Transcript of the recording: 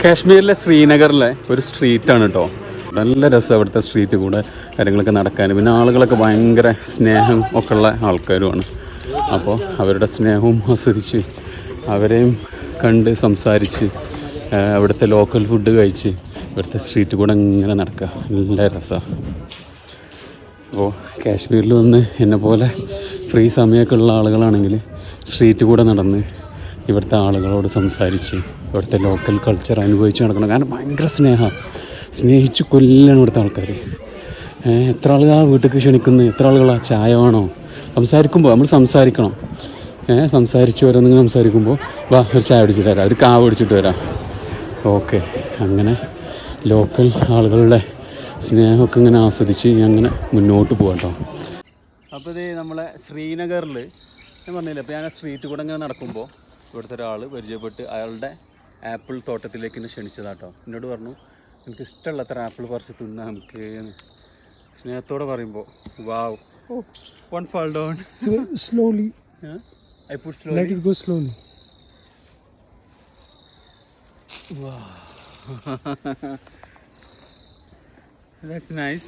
കാശ്മീരിലെ ശ്രീനഗറിലെ ഒരു സ്ട്രീറ്റാണ് കേട്ടോ. നല്ല രസം അവിടുത്തെ സ്ട്രീറ്റ് കൂടെ കാര്യങ്ങളൊക്കെ നടക്കാൻ. പിന്നെ ആളുകളൊക്കെ ഭയങ്കര സ്നേഹം ഒക്കെ ഉള്ള ആൾക്കാരുമാണ്. അപ്പോൾ അവരുടെ സ്നേഹവും ആസ്വദിച്ച് അവരെയും കണ്ട് സംസാരിച്ച് അവിടുത്തെ ലോക്കൽ ഫുഡ് കഴിച്ച് ഇവിടുത്തെ സ്ട്രീറ്റ് കൂടെ ഇങ്ങനെ നടക്കുക. നല്ല രസമാണ്. അപ്പോൾ കാശ്മീരിൽ വന്ന് എന്നെപ്പോലെ ഫ്രീ സമയമൊക്കെ ഉള്ള ആളുകളാണെങ്കിൽ സ്ട്രീറ്റ് കൂടെ നടന്ന് ഇവിടുത്തെ ആളുകളോട് സംസാരിച്ച് ഇവിടുത്തെ ലോക്കൽ കൾച്ചർ അനുഭവിച്ച് നടക്കണം. കാരണം ഭയങ്കര സ്നേഹമാണ്, സ്നേഹിച്ച് കൊല്ലാണ് ഇവിടുത്തെ ആൾക്കാർ. എത്ര ആളുകളാണ് വീട്ടിലേക്ക് ക്ഷണിക്കുന്നത്, എത്ര ആളുകളാണ് ചായ വേണോ, സംസാരിക്കുമ്പോൾ നമ്മൾ സംസാരിക്കണം. സംസാരിച്ച് ഓരോന്നിങ്ങനെ സംസാരിക്കുമ്പോൾ വാ ഒരു ചായ പിടിച്ചിട്ട് വരാം, ഒരു കാവ് പിടിച്ചിട്ട് വരാം. ഓക്കെ, അങ്ങനെ ലോക്കൽ ആളുകളുടെ സ്നേഹമൊക്കെ ഇങ്ങനെ ആസ്വദിച്ച് ഞാൻ അങ്ങനെ മുന്നോട്ട് പോകാം കേട്ടോ. അപ്പോൾ ഇത് നമ്മളെ ശ്രീനഗറിൽ ഞാൻ പറഞ്ഞില്ല, അപ്പോൾ ഞാൻ സ്ട്രീറ്റ് കൂടെ ഇങ്ങനെ നടക്കുമ്പോൾ ഇവിടുത്തെ ഒരാൾ പരിചയപ്പെട്ട് അയാളുടെ ആപ്പിൾ തോട്ടത്തിലേക്ക് എന്നെ ക്ഷണിച്ചതാട്ടോ. എന്നോട് പറഞ്ഞു എനിക്ക് ഇഷ്ടമുള്ളത്ര ആപ്പിൾ പറിച്ച് തിന്നാൻ നമുക്ക്. സ്നേഹത്തോടെ പറയുമ്പോൾ വാവ്. One fall down. Slowly. Yeah? I put slowly. Let it go slowly. Wow. That's nice.